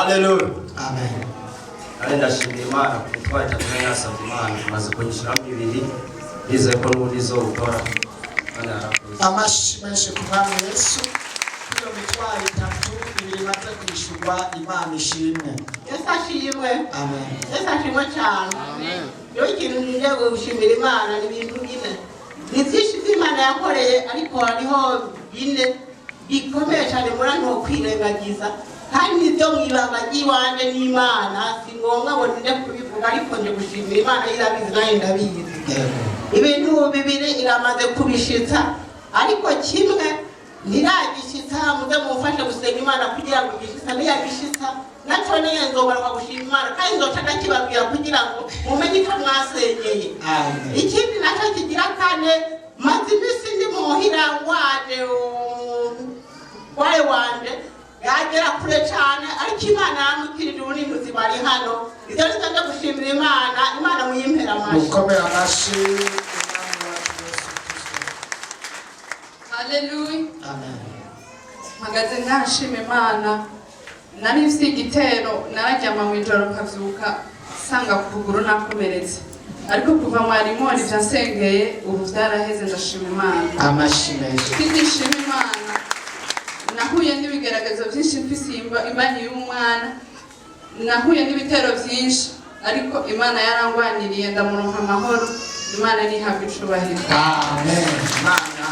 Haleluya. Amen. Ndashimira Imana kuko twaje yasabye Imana tumaze kunyishiramo ibiri bize ko n'ubundi zo gukora. Amashi menshi ku Mwami Yesu. Iyo mitwaro itatu ibiri maze kwishurwa Imana ishimwe. Yesu ashimwe. Amen. Yesu ashimwe cyane. Amen. Yo ikintu ngiye gushimira Imana n'ibintu bine. Ni byinshi by'Imana yakoreye ariko hariho bine bikomeye cyane muri nto kwirengagiza. Kandi nibyo mwibanga ry'iwanje n'Imana si ngombwa ngo nde kubivuga ariko nje gushimira Imana irabizi nayo ndabizi. Ibintu bibiri iramaze kubishitsa ariko kimwe ntiragishitsa muze mufashe gusenga Imana kugira ngo igishitsa niyagishitsa naco niyo nzobarwa gushima Imana kandi nzoca ndakibabwira kugira ngo mumenye ko mwasenyeye. Ikindi naco kigira kane maze imisi ndi muhira waje wanje yagera kure cyane ariko Imana yamukirije uri muzima ari hano. Ibyo nzajya gushimira Imana muyimpera amashi. Mukomera amashi. Haleluya. Amen. Magaze ntashima Imana. Nari mfite igitero narajyama mu ijoro nkavyuka sanga kuguru nakomeretse. Ariko kuva mwarimu ivyo nsengeye ubu vyaraheze ndashima Imana. Amashi menshi. Ndishima Imana. Nahuye n'ibigeragezo byinshi mfise imbanyi y'umwana. Nahuye n'ibitero byinshi ariko Imana yarangwaniriye ndamuronka amahoro. Imana nihabwe icubahiro. Amen. Imana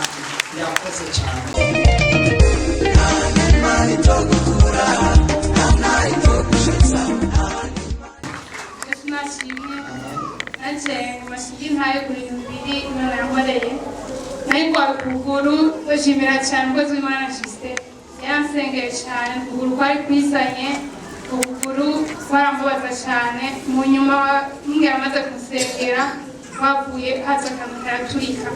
yakoze cyane. Imana itogukura Imana itogushitsa. Yesu nashimwe. Naje mashigi ntayo kuri bibiri Imana yankoreye. Nayiko kuguru ndashimira cyane ngo Imana shiste. Yansengeye cyane kuguru kwari kwisanye. Kuguru kwarambabaza cyane mu nyuma mbwe amaze kusengera bavuye haza akantu karaturika.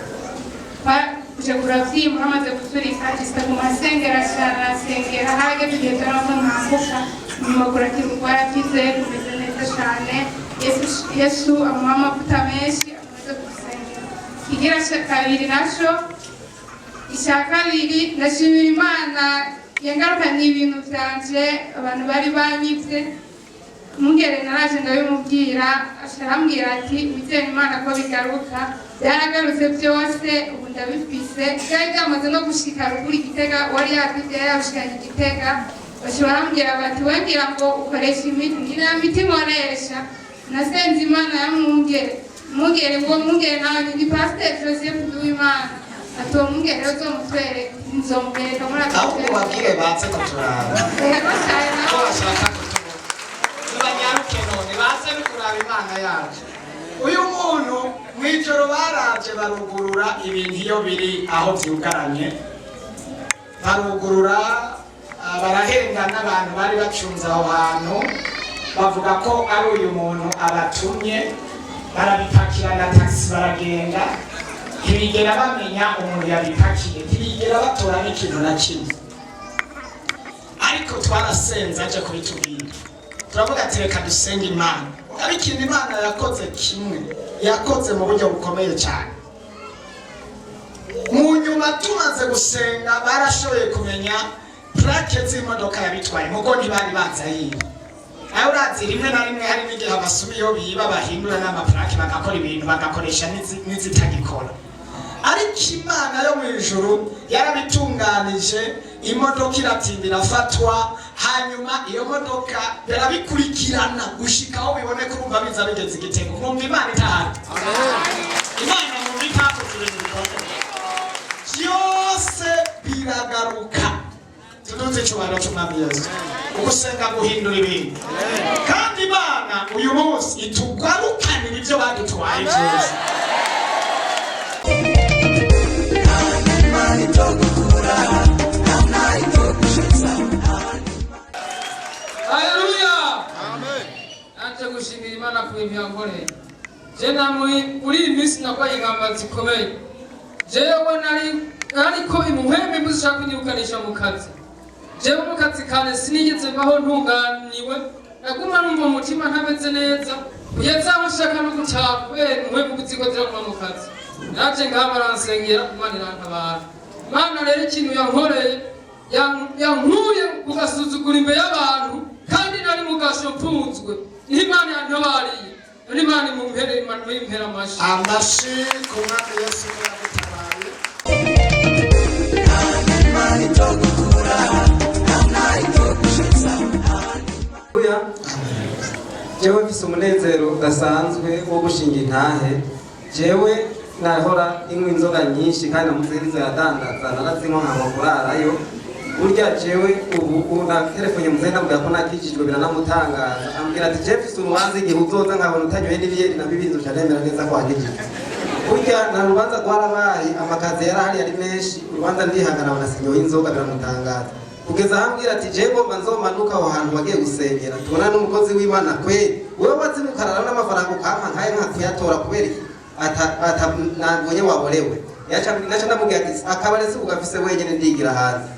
Kuje kuravyimu hamaze guturika gisa ku masengera cyane asengera hageze igihe cy'aho ntambuka nyuma kurakirwara kize kumeze neza cyane. Yesu amuha amavuta menshi amaze gusengera. Kigira kabiri naco ishakabiri ndashimira Imana yangarukanye ibintu byanje abantu bari banyivye mungere naraje ndabimubwira asharambwira ati wizeye Imana ko bigaruka byaragarutse byose ubu ndabifise byari byamaze no gushika ruguru Igitega wari yafite yabushikanye Igitega bashobora bati wagira ngo ukoresha imiti ngira miti nkoresha nasenze Imana yamwungere mungere ngo mungere nawe ni Pastor Joseph Duimana ato mungere uzomutwere nzombereka muri ahubwo babwire batse kuturaba. Tubanyaruke none batse no kuraba Imana yacu. Uyu muntu mwijoro baraje barugurura ibintu iyo biri aho byugaranye. Barugurura barahenga n'abantu bari bacunze aho hantu bavuga ko ari uyu muntu abatumye barabipakira na taxi baragenda. Ntibigera bamenya umuntu yabipakiye, ntibigera batora n'ikintu na kimwe. Ariko twarasenze aje kubitubwira. Turavuga ati reka dusenge Imana. Ariko Imana yakoze kimwe, yakoze mu buryo bukomeye cyane. Mu nyuma tumaze gusenga barashoboye kumenya plaque z'imodoka yabitwaye mugo ntibari baza yiba. Aho urazi rimwe na rimwe hari n'igihe abasubiyeho biba bahindura n'amaplaque bagakora ibintu bagakoresha n'izitagikora. Ariko Imana yo mu ijuru yarabitunganije imodoka iratinda irafatwa hanyuma iyo modoka barabikurikirana gushika aho bibone ko urumva biza bigeze Igitego. Mwumva Imana itahari. Imana mu bitako tubikora byose biragaruka. Tuduze cyubahiro cy'Umwami Yesu. Ugusenga guhindura ibintu. Kandi Imana uyu munsi itugarukanira ibyo badutwaye byose. Imana itogukura Imana itogushitsa. Haleluya. Amen. Anje gushimira Imana ku bintu yankoreye. Je muri iminsi nakwaye ingamba zikomeye. Jewe ariko imuhembe muzishaka kunyirukanisha mu kazi. Jewe mu kazi kane sinigeze mbaho ntunganiwe. Naguma numva umutima ntameze neza. Kugeza aho nshaka no gutaha kubera imuhembe kuzikozera mu kazi. Naje ngabaransengera Imana irantabara. Imana rero ikintu yankoreye yankuye kugasuzugura imbere y'abantu kandi nari mu gasho mfunzwe n'Imana yantabariye n'Imana imumpera amashi amashi ku mwami Yesu yagutabaye Imana itogukura namna itogushitsa jewe mfise umunezero udasanzwe wo gushinga intahe jewe nahora inywa inzoga nyinshi kandi amuzirizo yadandaza narazinywa nkaba kurarayo burya jewe ubu na telefone muzenda mbwira ko nakijijwe biranamutangaza ambwira ati jewe mfise urubanza igihe uzoza nkabona utanyoye n'ibiyeri na bibizo canemera neza ko wagijijwe burya na rubanza rwarabaye amakazi yarahari ari menshi urubanza ndihangana banasinyoye inzoga biramutangaza kugeza ahambwira ati jewe ngomba nzomanuka aho hantu bagiye gusengera tubona n'umukozi w'Imana kweli wewe wazimukarara n'amafaranga ukampa nkaye nkakuyatora kubera nabonye waborewe naca ndamubwira ati akabaretse ugafise wenyene ndigira hanze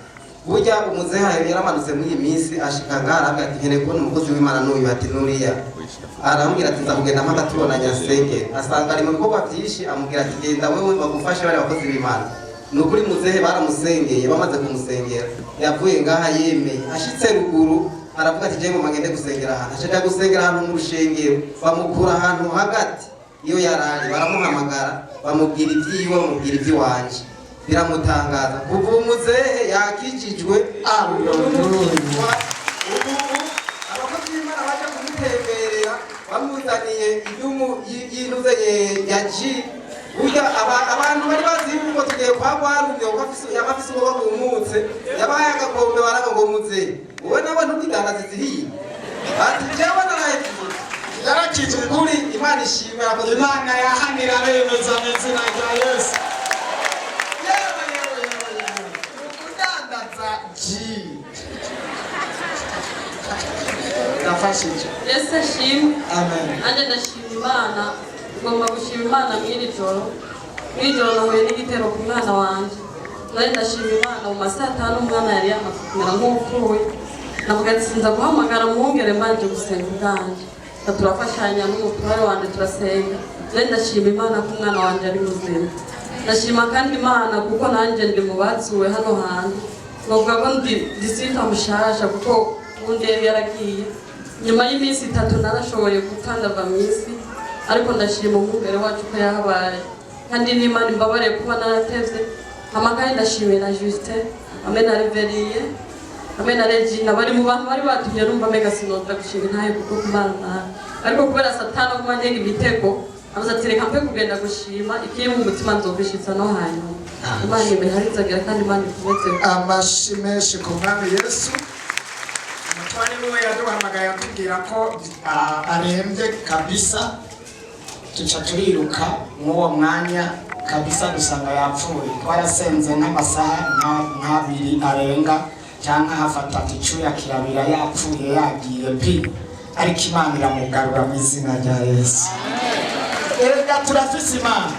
burya umuzehe yaramanutse muri iyi minsi ashika ngaha arambwira ati nkeneye kubona umukozi w'Imana n'uyu ati nuriya arambwira ati nzakugenda mpaka tubonanye asengera asanga ari mu bikorwa vyinshi amubwira ati genda wewe bagufashe bari abakozi b'Imana nukuri muzehe baramusengeye bamaze kumusengera yavuye ngaha yemeye ashitse ruguru aravuga ati jengo magende gusengera ahantu acaja gusengera ahantu mu rushengero bamukura ahantu hagati iyo yarari baramuhamagara bamubwira ivyiwe bamubwira ivy'iwanje biramutangaza kuva umuzehe yakijijwe abakozi b'Imana baja kumutemberera bamuzaniye idumu y'intuze ya ji burya abantu bari bazi yuko tugiye kwa Rwarume yabafise uwo bagumutse yabaye agakombe baraga ngo muze wowe nawe ntukidandaza ziriye ati jewe narahejije yarakijwe kuri Imana ishimwe akoze Imana yahanira bemeza izina rya Yesu kudandaza ji nafashije Yesu ashimwe amen anje ndashima Imana ngomba gushima Imana mw'iri joro nahuye n'igitero ku mwana wanje nari ndashima Imana mu masaha 5 umwana yari yamaze kumera nk'upfuye navuga ati sinza guhamagara mwongere mbanje gusenga ubwanje turafashanya n'umutware wanje turasenga nari ndashima Imana ko umwana wanje ari muzima ndashima kandi Imana kuko nanje ndi mu bazuwe hano hantu novuga ko ndi disita mushasha kuko ubundi yari yaragiye nyuma y'iminsi 3 narashoboye gupfa ndava mw'isi ariko ndashima umwungere wacu ko yahabaye kandi n'Imana imbabare kuba naratevye amakaye ndashimiye na Justin hamwe na Reveriye hamwe na Regina bari mu bantu bari batumye numva mega sinota gushima ntaye kuko kumana ariko kubera satana kuma ndenge imitego amuzatereka mpe kugenda gushima ikiri mu mutima nzobishitsa no hanyuma Imana imeharizagira kandi Imana ikomeze amashimeshi ku mwami Yesu umutware niwe yaduhamagaye atubwira ko arembye kabisa tuca turiruka mw'uwo mwanya kabisa dusanga yapfuye twarasenze nk'amasaha nk'abiri arenga cyangwa hafata icuya kirabira yapfuye yagiye pi ariko Imana iramugarura mu izina rya Yesu erega turafise Imana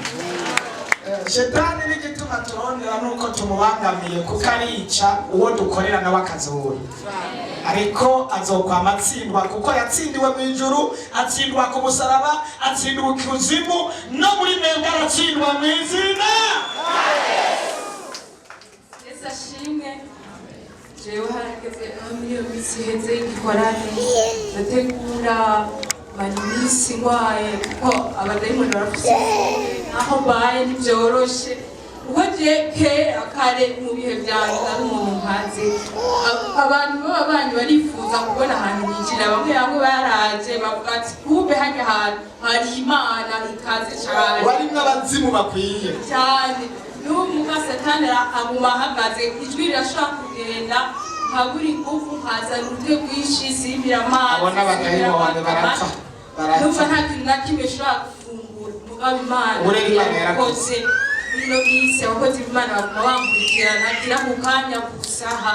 shetani n'igituma turondera nuko tumubangamiye kuko arica uwo dukorera nawe akazura ariko azokwama atsindwa kuko yatsindiwe mu ijuru atsindwa ku musaraba atsindwa kuzimu no muri menda aratsindwa mu izina Yesu ashimwe jewe harageze muri iyo minsi iheze y'igikorane ndategura bari minsi ngwaye kuko abadayimoni barafise aho mbaye ntibyoroshe uko kera kare mu bihe byanjye nari umuntu nkaze abantu b'ababanyi barifuza kubona ahantu yinjira bamwe baraje bavuga ati kumbe hajya ahantu hari Imana ikaze cyane warimwe abazimu bakwiye cyane n'ubu satani aguma ahagaze ijwi rirashobora kugenda nkabura ingufu nkazana uburyo bwinshi simbira amazi abona abadayimoni barapfa numva nta kintu na kimwe ushobora gufungura mugabo Imana yarakoze bino bise abakozi b'Imana baguma bamurikirana gira mu kanya gusaha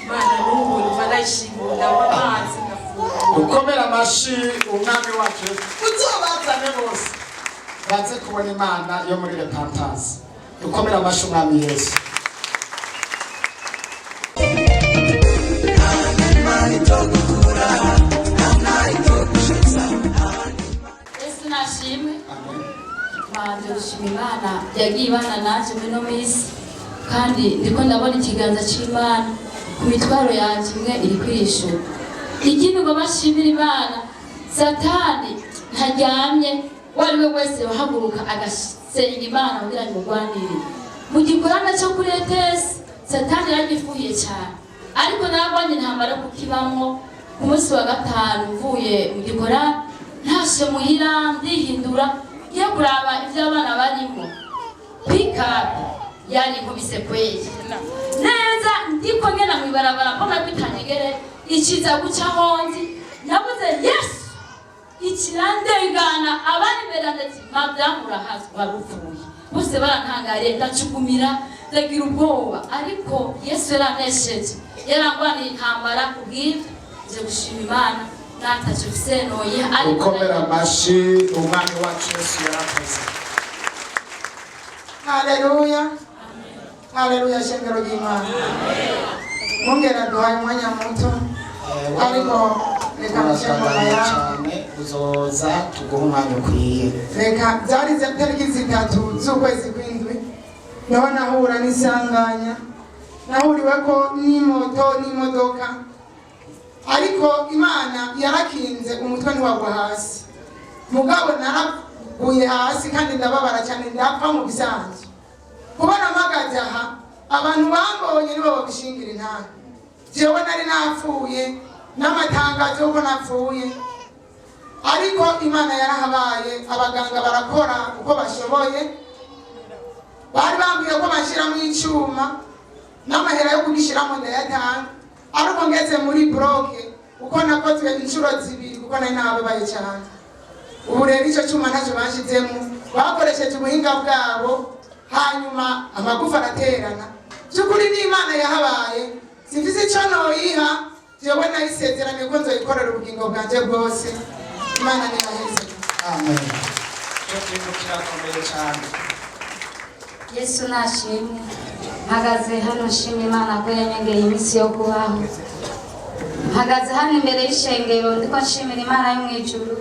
Imana n'ubu numva ndayishimira amazi ngafungura ukomera amashi umwami wacu uzobazane bose baze kubona Imana yo muri repentance ukomera amashi umwami Yesu Imana itogukura namna itogushitsa Yesu nashimwe Manje gushima Imana yagiye ibana naje muri no minsi kandi ndiko ndabona ikiganza c'Imana ku mitwaro yanje imwe iri kwishura ikindi ngo bashimire Imana Satani ntaryamye wari we wese wahaguruka agasenga Imana kugira ngo murwanire mu gikorana cyo kuri ETS Satani yagifuye cyane ariko nabonye ntamara kukibamwo ku munsi wa gatanu mvuye mu gikorana ntashe muhira ndihindura yo kuraba ivyo abana barimo pickup yari nkubise kwezi neza ndiko ngena mwibarabara mbona bitanyegere ikiza guca hondi nabuze yes ikirandengana abari mbere ndetse madamu urahazi warupfuye bose barantangariye ndacugumira ndagira ubwoba ariko Yesu yaranesheje yarangwaniye intambara kubw'ivyo nje gushima Imana natacho senoye ariko ukomera amashi umwami wacu Yesu yarakoze. Haleluya, haleluya, shengero ry'Imana. Mungera duhaye umwanya muto ariko reka nshengora cyane uzoza tuguha umwanya ukwiye. Reka byari tariki 3 z'ukwezi kw'indwi niho nahura n'isanganya nahuriweko n'imoto n'imodoka ariko Imana yarakinze umutwe ntiwagwa hasi mugabo naraguye hasi kandi ndababara cyane ndapfa mu bisanzwe kubona mpagaze aha abantu bambonye nibo babishingira intara jewe nari napfuye n'amatangazo yuko napfuye ariko Imana yarahabaye abaganga barakora uko bashoboye bari bambwiye ko bashiramo icyuma n'amahera yo kugishiramo ndayatanga ariko ngeze muri bloke uko nakozwe inshuro 2 kuko nari nababaye cyane ubu rero icyo cyuma ntacyo bashizemo bakoresheje ubuhinga bwabo hanyuma amagufa araterana cyukuri n'Imana yahabaye simvize icyo noyiha jewe nayisezeranye ko nzoyikorera ubugingo bwanje bwose Imana niraheze amen cyo kintu kirakomeye cyane Yesu nashimwe mpagaze hano nshimye Imana ko yanyongeye iminsi yo kubaho mpagaze hano imbere y'ishengero ndiko nshimira Imana yo mwijuru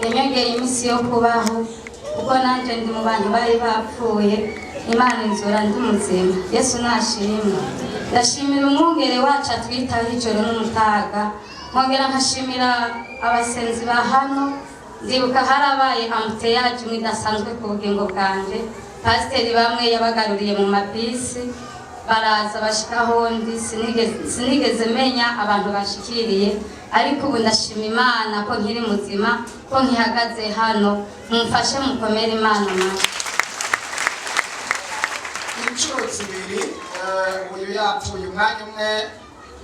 yanyongeye iminsi yo kubaho kuko nanje ndi mu bantu bari bapfuye Imana inzura ndi muzima Yesu nashimwe ndashimira umwungere wacu atwitaho ijoro n'umutaga nkongera nkashimira abasenzi ba hano ndibuka harabaye ambuteyaje mwidasanzwe ku bugingo bwanje pasiteri bamwe yabagaruriye mu mabisi baraza bashikaho ndi sinigeze menya abantu bashikiriye ariko ubu ndashima Imana ko nkiri muzima ko nkihagaze hano mumfashe mukomere Imana mama inshuro 2 uyu yapfuye umwanya umwe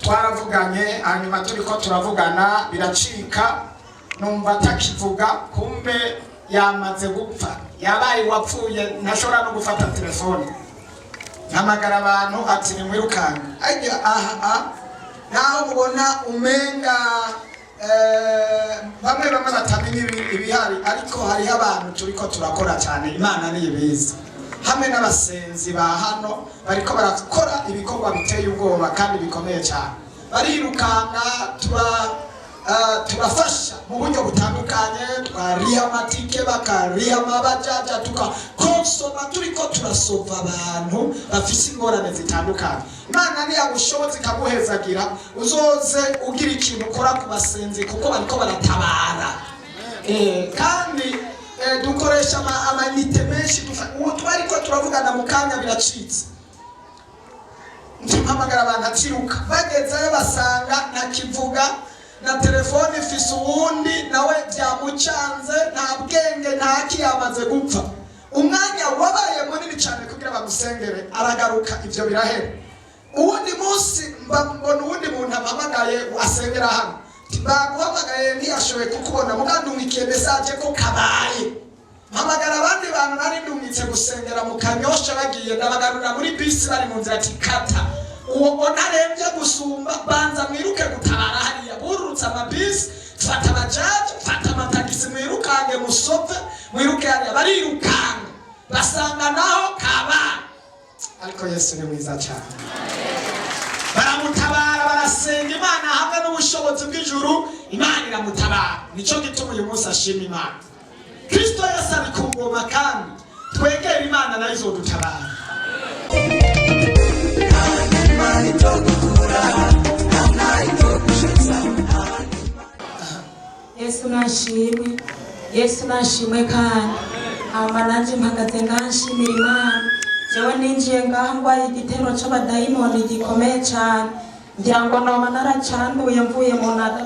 twaravuganye hanyuma turiko turavugana biracika numva atakivuga kumbe yamaze gupfa yabaye wapfuye ntashobora no gufata telefone ntamagara abantu ati nimwirukanga ajya aha naho mubona umenga bamwe batamenya ibihari ariko hariho abantu turiko turakora cyane Imana niyibizi hamwe n'abasenzi ba hano bariko barakora ibikorwa biteye ubwoba kandi bikomeye cyane barirukanga turafasha mu buryo butandukanye twariha amatike bakariha amabajaja tukakonsoma turiko turasova abantu bafise ingorane zitandukanye Imana niyagushoboza ikaguhezagira uzoze ugira ikintu ukora ku basenzi kuko bariko baratabara kandi dukoresha amanite menshi uwo twariko turavugana mu kanya biracitse mpamagara abantu atiruka bagezeyo basanga ntakivuga na telefone ifise uwundi nawe byamucanze nta bwenge ntaki yamaze gupfa umwanya wabaye munini cyane kugira bamusengere aragaruka ivyo birahera uwundi munsi mbona uwundi muntu ampamagaye asengera hano baguhamagaye ntiyashoboye kukubona mugandungikiye message ko kabaye mpamagara abandi bantu nari ndungitse gusengera mu Kanyosha bagiye ndabagarura muri bisi bari mu nzira ati kata uwo narembye gusumba banza mwiruke gutabara hariya bururutse amabisi fata abajaji fata amatagisi mwirukange musopfe mwiruke hariya barirukanga basanga naho kabaye ariko Yesu ni mwiza cyane baramutabara barasenga Imana hamwe n'ubushobozi bw'ijuru Imana iramutabara nico gituma uyu munsi ashima Imana Kristo Yesu ari ku ngoma kandi twegera Imana nayo izodutabara Imana itogukura, Imana itogushoza. Yesu nashimwe, Yesu nashimwe kandi hama nanje mpagaze nganshimira Imana. Jewe ninjiye ngaha ngwaye igitero c'abadayimoni gikomeye cane, ngira ngo noba naracanduye mvuye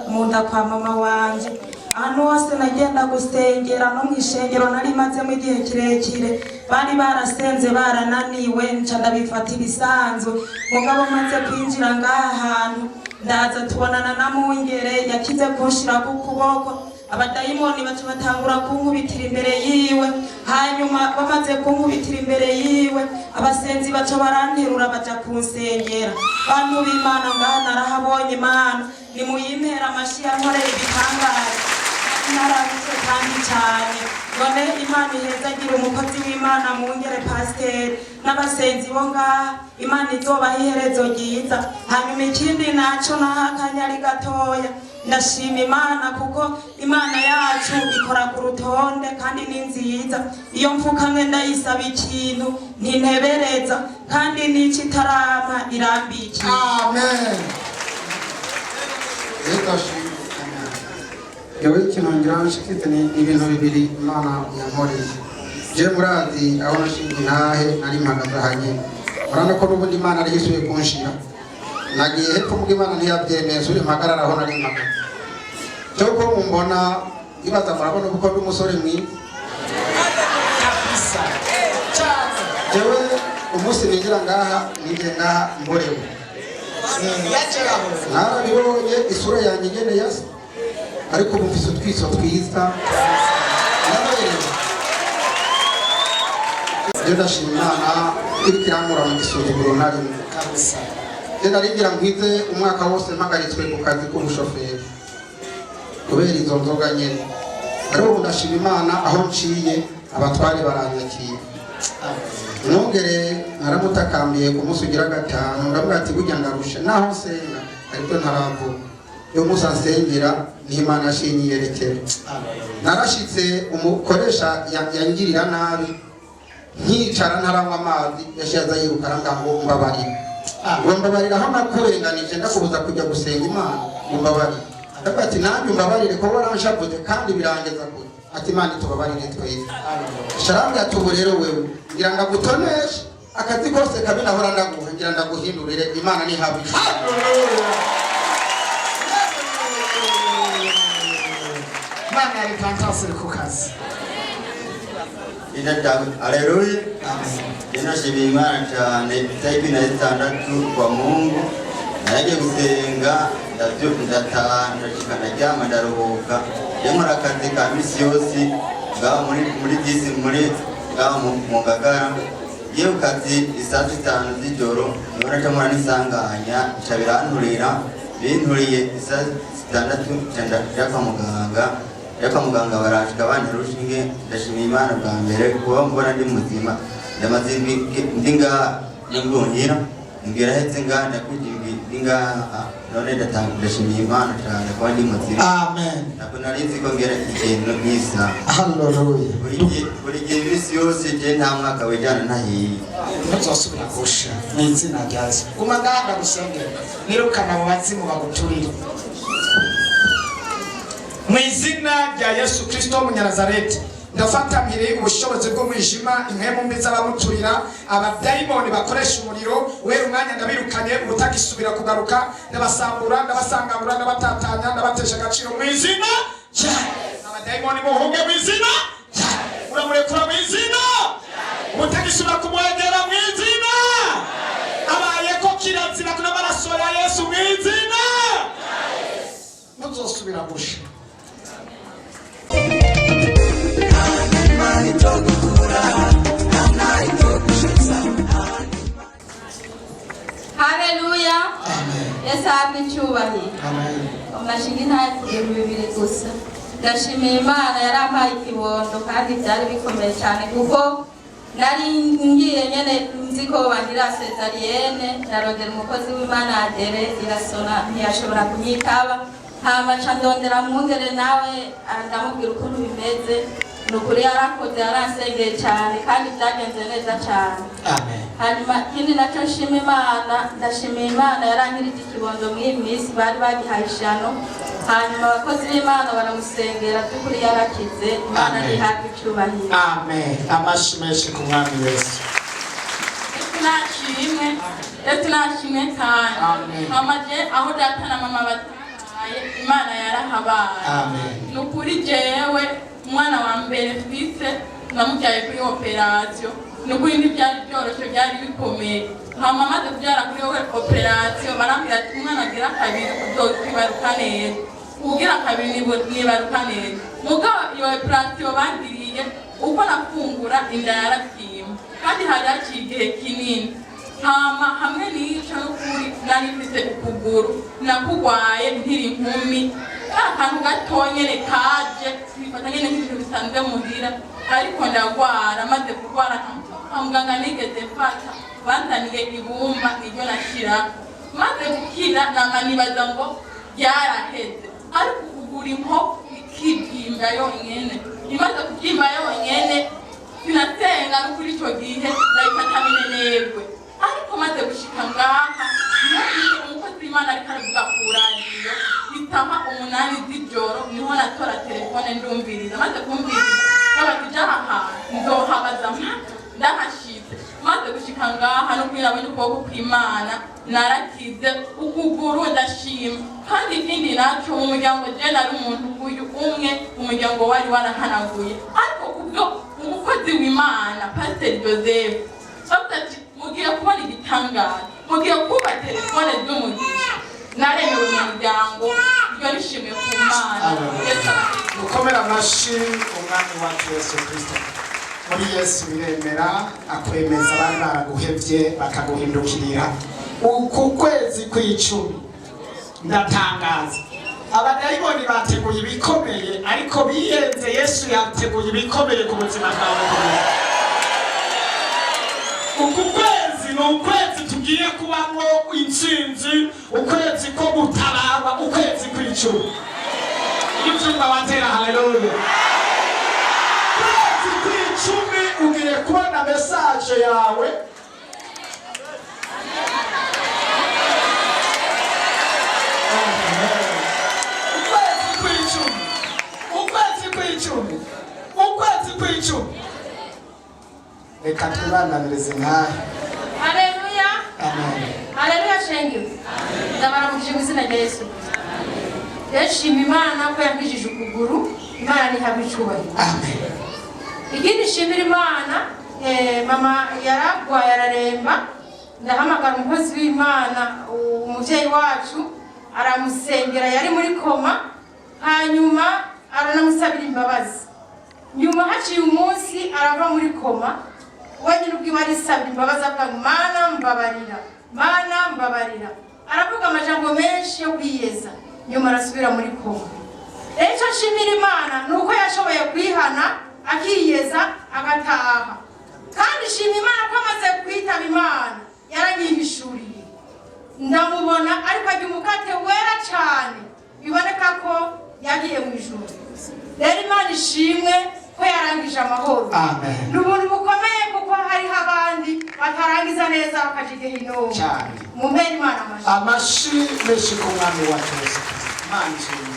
mu nda kwa mama wanje. Ahantu hose nagenda gusengera no mw'ishengero nari mazemo igihe kirekire, bari barasenze barananiwe nca ndabifata ibisanzwe. Mugabo maze kwinjira ngaha hantu ndaza tubonana na Mungere yakize kunshira ku kuboko, abadayimoni baca batangura kunkubitira imbere yiwe. Hanyuma bamaze kunkubitira imbere yiwe, abasenzi baca baranterura baja kunsengera. Bantu b'Imana ngaha narahabonye Imana, nimuyimpera amashi yankoreye ibitangaza narabitse kandi cyane. None Imana ihezagira umukozi w'Imana Mungere Pasiteri n'abasenzi bo ngaha, Imana izobaha iherezo ryiza. Hanyuma ikindi naco nahakanya ari gatoya, ndashima Imana kuko Imana yacu ikora ku rutonde kandi ni nziza. Iyo mfukamwe ndayisaba ikintu ntintebereza kandi n'iki itarama irambikiye. Amen. Yewe ikintu ngira nshikite ni ibintu bibiri Imana yankoreye. Je murazi aho nashinga intahe nari mpagaze hanye. Urana ko n'ubundi Imana ari yisuye kunshira. Nagiye hepfo mu Imana ntiyabyemeye suri mpagarara aho nari mpagaze. Cyoko mumbona ibaza murabona uko ndi umusore mwiza. Kabisa. Cyane. Jewe umunsi ninjira ngaha nije ngaha mborewe. Narabibonye isura yanjye igene yasa, ariko ubu mfise utwiso twiza. Je ndashima Imana iriko irankura mu gisuzuguro narimo. Je narigira nkwize umwaka wose mpagaritswe ku kazi k'ubushoferi kubera izo nzoga nyene, ariko ndashima Imana aho nciye abatware baranyakira. Nongere naramutakambiye ku munsi ugira gatanu, ndavuga ati burya ndarusha naho nsenga ariko ntaravuga. Yo musa nsengera ni Imana yashinyiyerekera. Narashitse umukoresha yangirira nabi, nkicara ntaranywa amazi yashaza yirukana ngo mbabarira. Mbabarira aho nakurenganije ndakubuza kujya gusenga Imana, mbabarira. Ndavuga ati nanjye mbabarire ko waranshavuze kandi birangeza kure. Ati Imana itubabarire twese. Sharambya tubu rero wewe ngira ndagutonesha akazi kose kabi nahora ndaguha ngira ndaguhindurire. Imana ni habi. Imana ari fantastic ku kazi. Haleluya. Ninashimira Imana cyane. Tariki na 6 kwa Mungu naje gusenga ndataha ndashika ndaryama ndaruhuka. Nkora akazi ka misi yose ngaho muri disi muri ngaho mu Ngagara. Iyo kazi isaa 5 z'ijoro nibona cyamura nisanganya cabiranturira binturiye isaa 6 cyanda kwa muganga barashika banje rushinge. Ndashimira Imana bwa mbere kuba mbona ndi muzima, ndamaze ndinga ningongira ngira hetse ngana kujingi ndinga none ndashimira Imana cyane kuba ndi muzima. Amen. Ntabwo narizi ko ngera ikintu nk'isa. Haleluya. Buri gihe imisi yose je nta mwaka wejana nahiye. Ntuzosubira gusha mu izina rya Yesu. Guma ngaha gusengera nirukana mu bazimu baguturire mu izina rya Yesu Kristo w'Umunyanazareti. Ndafata mpiri ubushobozi bw'umwijima, impemu mbi z'abamuturira, abadayimoni bakoresha umuriro. Wera umwanya ndabirukanye ubutagisubira kugaruka, ndabasambura ndabasangambura ndabatatanya ndabatesha agaciro mu izina rya abadayimoni muhunge mu izina uramurekura mu izina ubutagisubira kumwegera mu izina abaye ko kirazira kuna maraso ya Yesu mu izina ntuzosubira gusha. Haleluya. Yesu ahabwe icyubahiro. Amashinga ntagiye bibiri gusa. Ndashimira Imana yarampaye ikibondo kandi byari bikomeye cyane kuko nari ngiye nyene nzi ko bandira cesarienne narondera umukozi w'Imana Adere irasona ntiyashobora kunyitaba. Hama ca ndondera Mungere nawe ndamubwira ukuntu bimeze ni ukuri yarakoze yarasengeye cyane kandi byagenze neza cyane. Hanyuma ikindi nacyo nshima Imana, ndashimira Imana yarankirije ikibondo muri iyi minsi bari bagihaye ishano, hanyuma abakozi b'Imana baramusengera by'ukuri yarakize. Imana ntihabwe icyubahiro. Amen. Amashyi menshi ku mwami Yesu. Tunashimwe cyane. Mama je aho data na mama bataye Imana yarahabaye. Ni ukuri jewe umwana wa mbere twise namubyaye kuri operation. Ni ukuri ntibyari byoroshye, byari bikomeye. Mama amaze kubyara kuri operation barambwira ati umwana agira kabiri kwibaruka neza, ugira kabiri nibaruka neza. Mugabo iyo operation bandiriye uko nafungura inda yarakima kandi hari haciye igihe kinini. Hama hamwe n'icyo n'ukuri nari mfite ukuguru nakugwaye nkiri inkumi, akantu gatoya nyene kaje bifata nyene nk'ibintu bisanzwe muhira, ariko ndagwara. Maze kugwara muganga nigeze mfata banzaniye ibumba niryo nashira, maze gukira nama nibaza ngo byaraheze, ariko ukugura inkoko ikibyimba yonyene. Imaze kubyimba yonyene sinasenga n'ukuri icyo gihe ndayifata minenegwe, ariko maze gushika ngaha umukozi w'Imana ariko aravuga ku radiyo isaha 8 z'ijoro niho natora telefone ndumviriza. Maze kumviriza babati jaha hantu nzohabaza mpaka ndahashitse. Maze gushika ngaha no kwirabona ukuboko kw'Imana narakize ukuguru ndashima. Kandi ikindi nacyo mu muryango je nari umuntu uyu umwe umuryango wari warahanaguye, ariko kubwo umukozi w'Imana Pastor Joseph ati mugiye kubona igitangaza, mugiye kuba telefone z'umugisha. Naremewe mu muryango, ibyo nishimiye ku Mana. Mukomera amashyi umwami wacu Yesu Kristo. Muri Yesu biremera akwemeza abari baraguhevye bakaguhindukirira. Uku kwezi kw'icumi ndatangaza abadayimoni bateguye ibikomeye, ariko biyenze Yesu yateguye ibikomeye ku buzima bwawe. Uku kwezi ni ukwezi tugiye kubamo intsinzi, ukwezi ko gutaraba, ukwezi kw'icumi. Ibyumba watera haleluya. Ukwezi kw'icumi ugiye kubona message yawe. Ukwezi kw'icumi reka twibananirize nkahe. Haleluya. Amen. Haleluya shengero. Ndabaramukije mu izina rya Yesu. Ndashima Imana ko yankijije ukuguru. Imana ntihabwe icyubahiro. Amen. Ikindi nshimira Imana, mama yaragwaye araremba, ndahamagara umukozi w'Imana umuvyeyi wacu aramusengera, yari muri koma, hanyuma aranamusabira imbabazi. Nyuma haciye umunsi arava muri koma, wenyine ubwiwe arisabira imbabazi avuga ngo Mana mbabarira, Mana mbabarira. Aravuga amajambo menshi yo kwiyeza, nyuma arasubira muri koma. Icyo nshimira Imana ni uko yashoboye kwihana akiyeza agataha. Kandi nshima Imana ko amaze kwitaba Imana yaranyihishuriye, ndamubona ariko ajya umukate wera cyane, biboneka ko yagiye mu ijuru. Rero Imana ishimwe ko yarangije amahoro. Amen. Ni ubuntu bukomeye kuko hariho abandi batarangiza neza bakajya hino cyane. Mumpere Imana amashyi menshi ku mwami wacu Yesu Kristo. Imana ishimwe.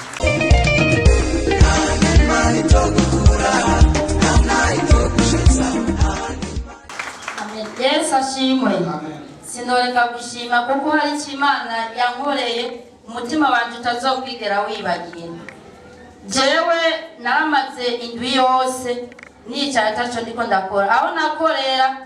Amen. Yesu ashimwe. Sinoreka gushima kuko hari icyo Imana yankoreye umutima wanjye utazokwigera wibagira. Jewe naramaze indwi yose nicaye ataco ndiko ndakora. Aho nakorera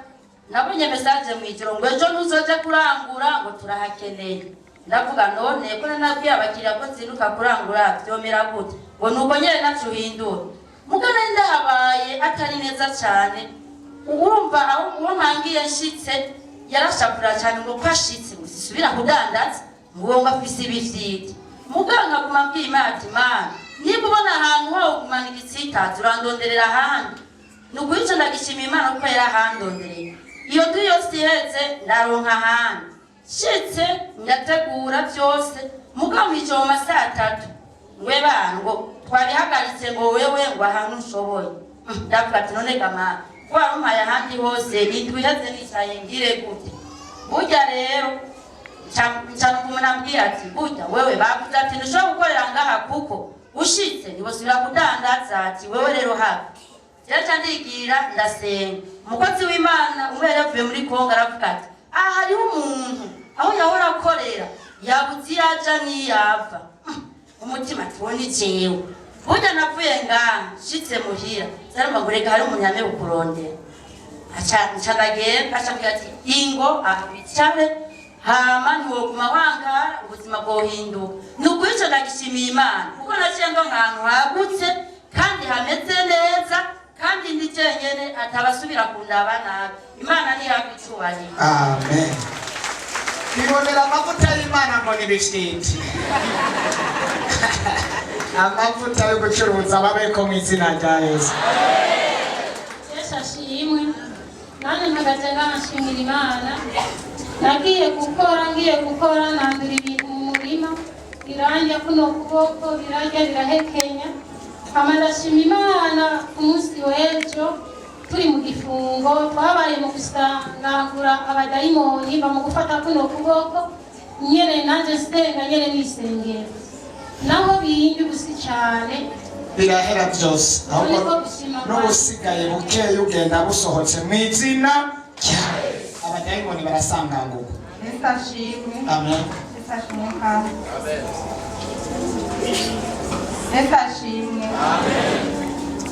nabonye message mu ijoro ngo ejo ntuzoje kurangura ngo turahakeneye. Ndavuga none ko nabwiye abakiriya ko zinuka kurangura byomera gute, ngo nuko nyene nacuhindura. Mugana ndahabaye atari neza cyane. Urumva aho uwo ntangiye nshitse yarashapura cyane ngo kwashitse gusubira kudandaza ngo ngafise ibifite. Muganga kumambwiye imati Mana niba ubona ahantu ho kumanika itsitazi urandonderera ahandi. Nukuyico ndagishima Imana kuko yarahandondereye. Iyo ndu yose iheze ndaronka ahandi. Shitse ndategura byose mugabo icyo mu masaha 3 ngwe bango twabihagaritse ngo wewe ngo ahantu ushoboye. ndavuga ati none gama warumpaye ahandi hose nitwihaze nicaye ngire gute burya rero cyane umuntu ambwira ati burya wewe bavuze ati ntushobora gukorera ngaha kuko ushitse ntibosubira kudandaza ati wewe rero hafi rero ndigira ndasenga umukozi w'Imana umwe yavuye muri Kongo aravuga ati aha hariho umuntu aho yahora akorera yabuze yaja niyava umutima tubone jewe burya navuye ngaha nshitse muhira zarumva ngo reka hari umunyame ukurondera acagagenda acabwira ati ingo abicare hama ntiwoguma wangara ubuzima bwohinduka nukuri ico ndagishimiye Imana kuko naciye ngo nkantu hagutse kandi hameze neza kandi ndi jenyene atabasubira kundaba nabi Imana nihabwa icubahiro. Amen. Bibonera amavuta y'Imana ngo nibishiti. Amavuta yo gucuruza babeko mu izina rya Yesu. Yesu ashimwe. Nanje mpagaze nshimira Imana. Nagiye gukora nandura ibintu mu murima biranja kuno kuboko biranja birahekenya. Hama ndashima Imana ku munsi w'ejo turi mu gifungo twabaye mu gusangangura abadayimoni mu gufata kuno kuboko nyene nanje senga nyene nisengera naho biyindi gusi cyane birahera byose ahubwo n'ubusigaye bukeye ugenda busohotse mu izina ryawe abadayimoni barasanganguka. Nestashimwe. Amen. Nestashimwe kandi. Nestashimwe. Amen.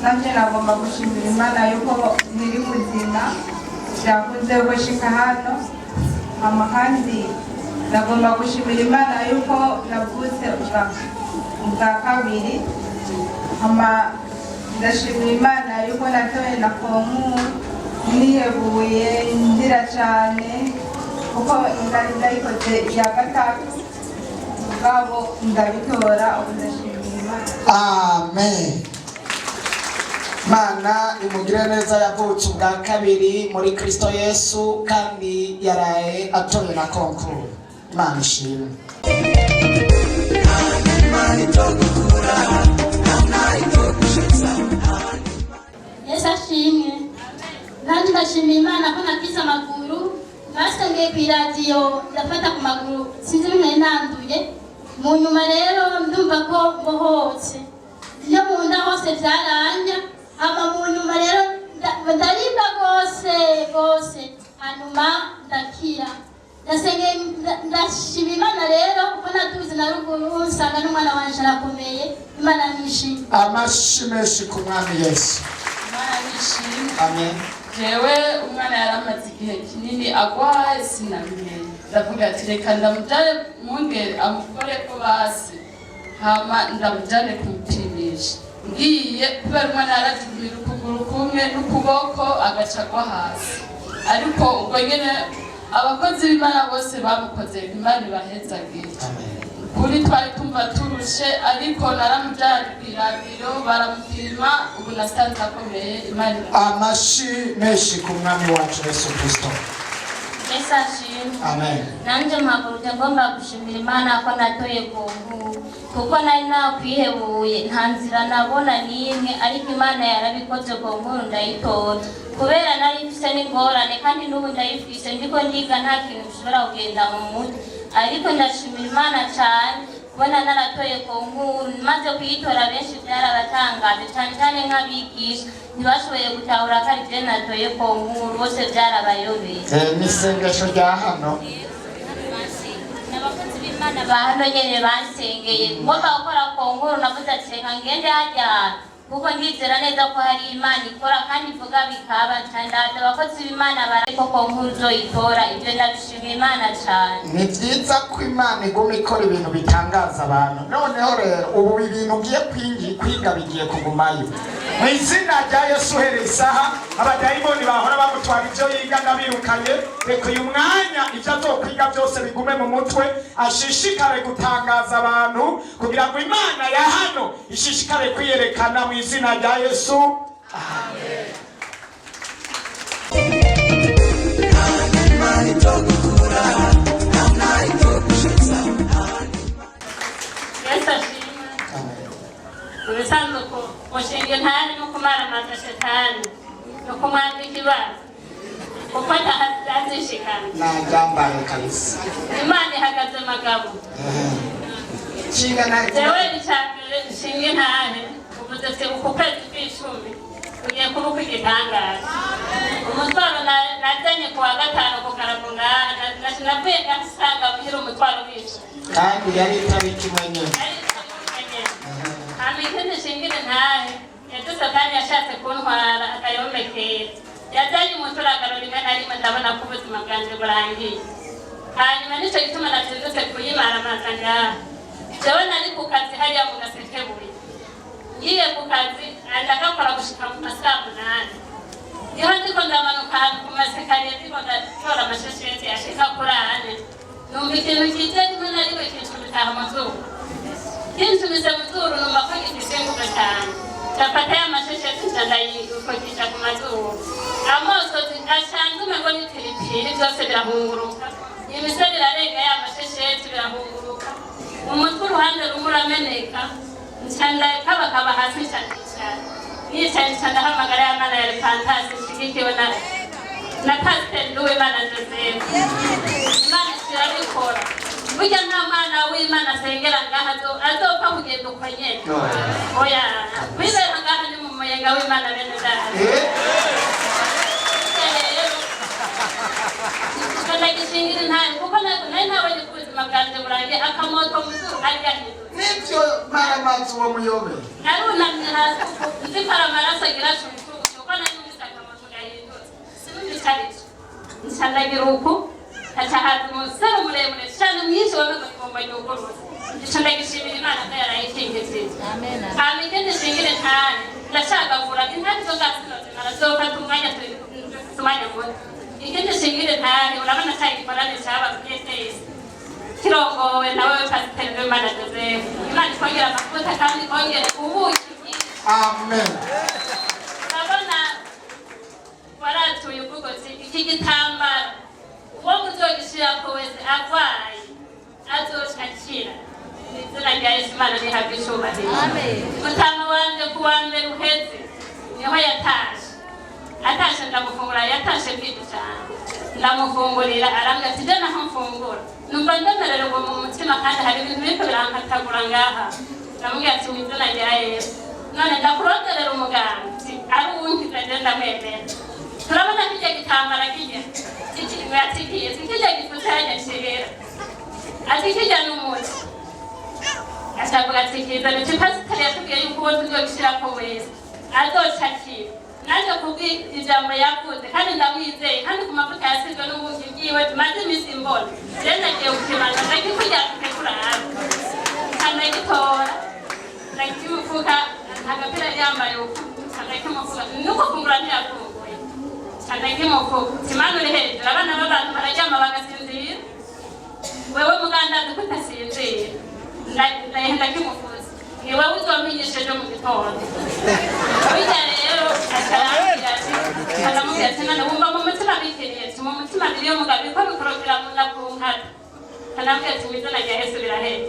Nanje nagomba gushimira Imana yuko niri muzima yakunze gushika hano hama kandi nagomba gushimira Imana yuko navutse ubwa kabiri hama ndashimira Imana yuko natoye na konku niyebuye ndira cyane kuko ndayikoze iya gatatu ubwabo ndabitora ubu ndashimira Imana. Amen. Mana imugire neza yavutse ubwa kabiri muri Kristo Yesu kandi yaraye atoye na konkuru. Imana ishimwe. Yesu ashimwe. Nanje ndashimira Imana ko nakize amaguru basengeye ku iradiyo ndafata ku maguru sinzi bimwe nanduye mu nyuma rero ndumva ko mbohotse no mu nda hose byaranja hama mu nyuma rero ndaribwa rwose hanyuma ndakira ndashima Imana rero kuko natubize na ruguru nsanga n'umwana wanje arakomeye Imana nishimye. Amashi menshi ku mwami Yesu. Imana nishimye. Amen. Jewe umwana yaramaze igihe kinini agwaye sinabimenye ndavuga ati reka ndamujane mwongere amukore ko basi hama ndamujane kumupimisha ngiye kubera umwana yaratubwira ukuguru kumwe n'ukuboko agaca agwa hasi ariko ubwo nyene abakozi b'Imana bose bamukoze Imana ibahezagire kuri twari tumva turushe ariko naramujane kw'iradiyo baramupima ubu nasanze akomeye Imana. Amashi menshi ku mwami wacu Yesu Kristo. Yesu ashimwe. Amen. Nanje mpagurutse ngomba gushimira Imana ko natoye konku kuko nari nakwihebuye nta nzira nabona n'imwe ariko Imana yarabikoze konku ndayitora kubera nari mfise n'ingorane kandi n'ubu ndayifise ndiko ndiga nta kintu gishobora kugenda mu mutwe ariko ndashimira Imana cyane kubona naratoye konku maze kuyitora benshi byarabatangaje cyane nk'abigisha ntibashoboye gutahura ko ari byo natoye konku bose byarabayobeye. N'isengesho rya hano n'abakozi b'Imana ba hano nyene bansengeye ngomba gukora konkuru navuze ati reka ngende hajya kuko ndizera neza ko hari Imana ikora kandi ivuga bikaba cyane abakozi b'Imana bariko konkuru zoyitora ibyo ndabishimira Imana cyane. Ni byiza ko Imana iguma ikora ibintu bitangaza abantu noneho rero ubu ibintu ugiye kwiga bigiye kugumayo mu izina rya Yesu. Uhereye isaha abadayimoni bahora bamutwara ibyo yiga ndabirukanye reka uyu mwanya ibyo azokwiga byose bigume mu mutwe ashishikare gutangaza abantu kugira ngo Imana ya hano ishishikare kwiyerekana mu izina rya Yesu. Amen. Yesu ashimwe. Ubisanzwe ko mushinga intare no kumaramaza shetani no kumwambika ibara kuko atazishikana najambaye kabisa imana ihagaze magabo shinga naye jewe icambere nshinga intare uvuze se uku kwezi kw'icumi tugiye kuba kw'igitangaza umutwaro nazanye kuwa gatanu ku karago ngaha navuye ngasanga muhira umutwaro wishe kandi yari itariki mwenyewe amikende shingire ntahe yadusa kandi yashatse kuntwara akayomekera yazanye umuturagaro rimwe na rimwe ndabona ko ubuzima bwanjye burangiye hanyuma nicyo gituma nazindutse kuyimara amaza ngaha jewe nari ku kazi hariya mu Gasekebuye ngiye ku kazi ndagakora gushika mu masaa 8 niho ndiko ndamanuka ahantu ku masekariye ndiko ndatora amashesheti yashika kuri ane numva ikintu kije rimwe na rimwe kinshumitaha amazuru kinsubiza mu zuru numva ko gisenguka cyane ndafata ya mashesheti ndayikotisha ku mazuru amaso asanzwe umengo ni piripiri byose birahunguruka imisari irarenga ya mashesheti birahunguruka umutwe uruhande rumwe urameneka nsanda kabakaba hasi cyane nicaye ndahamagara ya mana ya Repentance nshigikiwe na Pastor Uwimana Joseph imana irabikora burya nta mwana w'Imana asengera ngaha azopfa kugenda uko nyene oya wizera ngaha ni mu muyenga w'Imana bene data ndagishingira ntayo kuko nari ntabonye ko ubuzima bwanjye burangiye akamoto mu zuru kari gahindutse nibyo maramazi uwo muyobe narunamye hasi nzi ko ari amaraso agira shushu kuko nari numvise akamoto gahindutse sinumvise aricyo nshandagira uku haca haza umusore muremure cyane mwinshi wameze igomba ryugurutse ico ndagishimira Imana ko yarayikingizije hama ikindi shingire ntare ndashagagura intare zo gasinoze narazofata umwanya muto ikindi shingire ntare urabona cyari igikorane cyaba PSS kirongowe nawe Pastor Uwimana Joseph Imana ikongera amavuta kandi ikongera ubuki amen urabona waratuye ubugotsi iki gitambaro uwo muzogishirako wese agwaye azoshakira izina rya Yesu Imana rihabwa icubahiro mutama wanje kuwa mbere uheze niho atashe ndamufungura yatashe bwije cyane ndamufungurira arambwira ati jana aho mfungura numva ndemererwa mu mutima kandi hari ibintu biriko birankatagura ngaha ndamubwira ati mu izina rya Yesu none ndakuronderera umuganga ari uwunkiza je ndamwemera turabona kijya gitambara kijya atikiye kijya gifutanya shirera ati kijya n'umuti ashavuga ati kiza ni Pastor yatubwiye yuko uwo tuzogishirako wese azoshakira naje kubwi ijambo yavuze kandi ndamwizeye kandi ku mavuta yasizwe n'ubundi bwiwe tumaze iminsi mbona rero nagiye gukimana ndakikujya kutekura hafi anagitora ndakimufuka agapira yambaye akakimufuka nuko kungura ntiyafunguye akakimufuka kimana uri hejuru abana b'abantu bararyama bagasinzira wewe muganda dukutasinzira ndakimufuza ni wowe uzomenyesheje mu gitondo bijya rero akarambwira ati none wumva mu mutima bikeneye mu mutima biriyo mugabe ko bikorokera mu nakunkata kanambwira ati mwizina rya Yesu birahera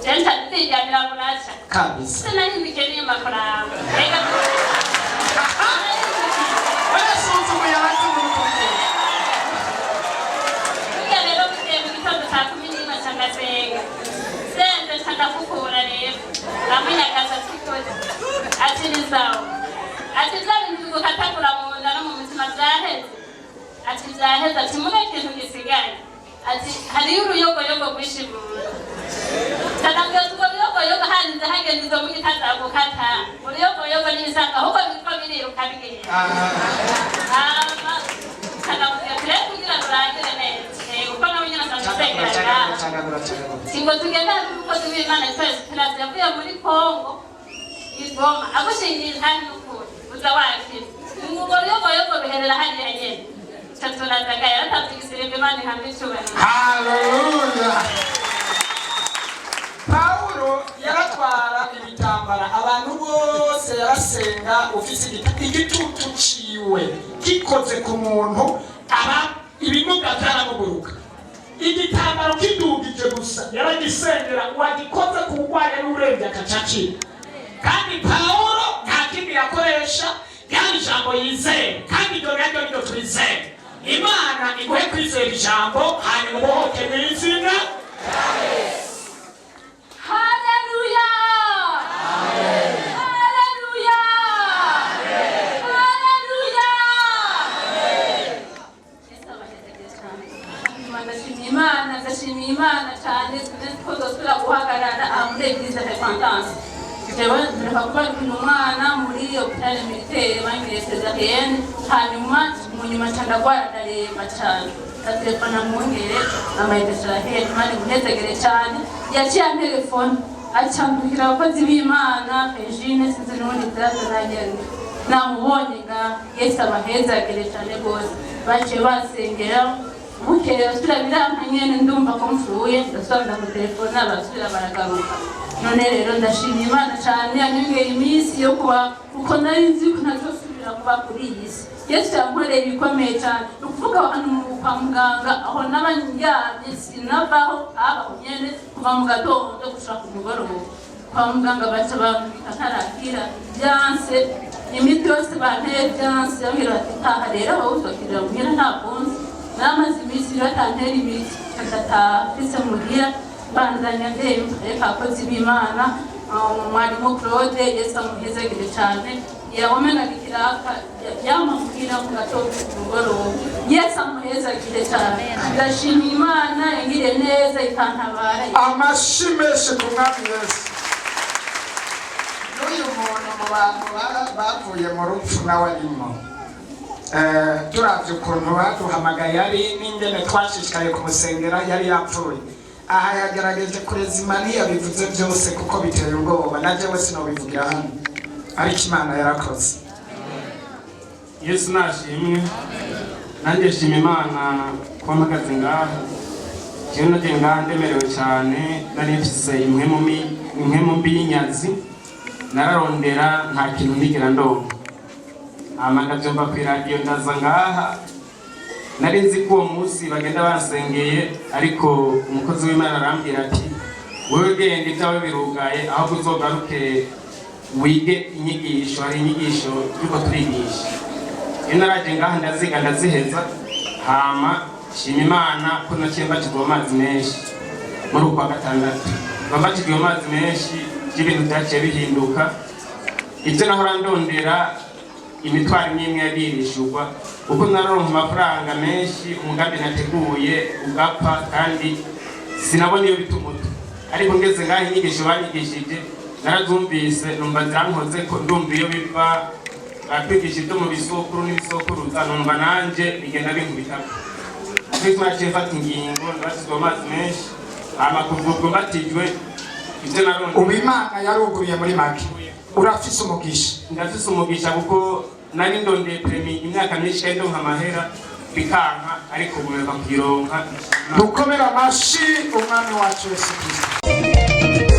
jenta ndijyanira muraca kabisa sinari bikeneye amafaranga rega barasuzumuye abandi mu rukundo bijya rero biteye mu gitondo saa 11 cy'agasenga senze ndakukura rero amanyagaza kikoze ati nizawo ati zabintu gukatakura mu nda no mu mutima byaheze ati byaheze ati muga ikintu gisigaye ati hari uruyogoyogo rwishimura tanambye tuko uruyogoyogo hanze hagenda izo mu gitaza gukata uruyogoyogo n'isanga ahubwo bitwa biriruka bigenda tanambye kure kugira rurangire neza uko nawe nyina sanzegera singo tugenda kuko tubimana twese turavuye muri Kongo igoma agushingira hano n'ukuri uza wakira ngo yogo biherera hariya nyene taturazaga yaratavugisire Imana ihambe icubahiro haleluya Paulo yaratwara ibitambara abantu bose yarasenga ufise igitutu ciwe gikoze ku muntu aba ibimuga byaramuguruka igitambaro kidugije gusa yaragisengera wagikoze ku ngwara y'uburenze akacakira kandi Paulo irakoresha ryari ijambo yizeye kandi iryo naryo niryo twizeye. Imana iguhe kwizera ijambo hanyuma ubohoke mu izina rya Yesu. Haleluya! Haleluya! Haleluya! Ndashimira Imana cyane ko dusubira guhagarara muri Eglise de Repentance. Jewe ndakubakira umwana muri hôpital militaire bangiriye césarienne, hanyuma mu nyuma ndagwara ndaremba cyane. Telefona mwongere amayideshara hehe mani munezegere cyane. Yaciye telefone acambukira abakozi b'Imana Regine sinzi n'ubundi byazanagenda. Namubonye nga Yesu abahezagire cyane rwose. Baciye basengera bukeye basubira birampa nyene ndumva ko mfuye ndasubira mu telefone abasubira baragaruka. None rero ndashimira Imana cyane yanyongeye iminsi yo kuba uko nari nzi ko ntazosubira kuba kuri iyi si. Yesu yankoreye ibikomeye cyane. Ni ukuvuga ahantu kwa muganga aho n'abandyamye sinavaho abaho nyene kuva mu gatondo gushika ku mugoroba. Kwa muganga baca bambika ntarakira byanse imiti yose banteye byanse bambwira bati taha rero aho uzokirira muhira nta kunzi. Namaze iminsi batantera imiti ndataha mfise muhira bandanya ndemba reka abakozi b'Imana mwarimu Claude Yesu amuhezagire cyane. Yawomenaga ikiraka yamubwira mu gatondo ku mugoroba. Yesu amuhezagire cyane. Ndashimira Imana yangiriye neza ikantabara. Amashimeshi ku mwami Yesu. N'uyu muntu mu bantu bavuye mu rupfu nawe arimo. Turavye ukuntu baduhamagaye yari n'ingene twashishikaye kumusengera yari yapfuye. Aha yagerageje kurezima ntiyabivuze byose kuko biteye ubwoba. Najewe sinobivugira hano. Ariko Imana yarakoze. Yesu nashimwe. Nanjye shima Imana kuba mpagaze ngaha. Jewe nagiye ngaha ndemerewe cyane, nari mfise impwemu mbi y'inyazi. Nararondera nta kintu nigera ndonka. Ndumva ku iradiyo ndaza ngaha. Nari nzi ko uwo munsi bagenda basengeye, ariko umukozi w'Imana arambwira ati wewe genda ibyawe birugaye aho uzogaruke wige inyigisho. Hari inyigisho turiko turigisha. Naraje ngaha ndaziga ndaziheza, hama shima Imana ko naciye mbatizwa amazi menshi muri uko wa gatandatu. Mbatizwa amazi menshi ibintu byaciye bihinduka. Ibyo nahora ndondera imitwaro n'imwe yabirishurwa uko naronka amafaranga menshi umugambi nateguye ugapfa kandi sinabona iyo bitumuta. Ariko ngeze ngaho inyigisho banyigishije narazumvise numva zankoze ko ndumva iyo biva batwigisha ibyo mu bisokuru n'ibisokuru numva nanje bigenda binkubitako. Ariko naciye mfata ingingo ndabatizwa amazi menshi hama kuva ubwo mbatijwe ibyo naronka. Ubu Imana yaruguriye muri make. Urafise umugisha. Ndafise umugisha kuko nari ndondeye premi imyaka myinshi kandi ndonka amahera bikanka, ariko ubumereka kugironka. Dukomera amashi umwami wacu Yesu Kristo.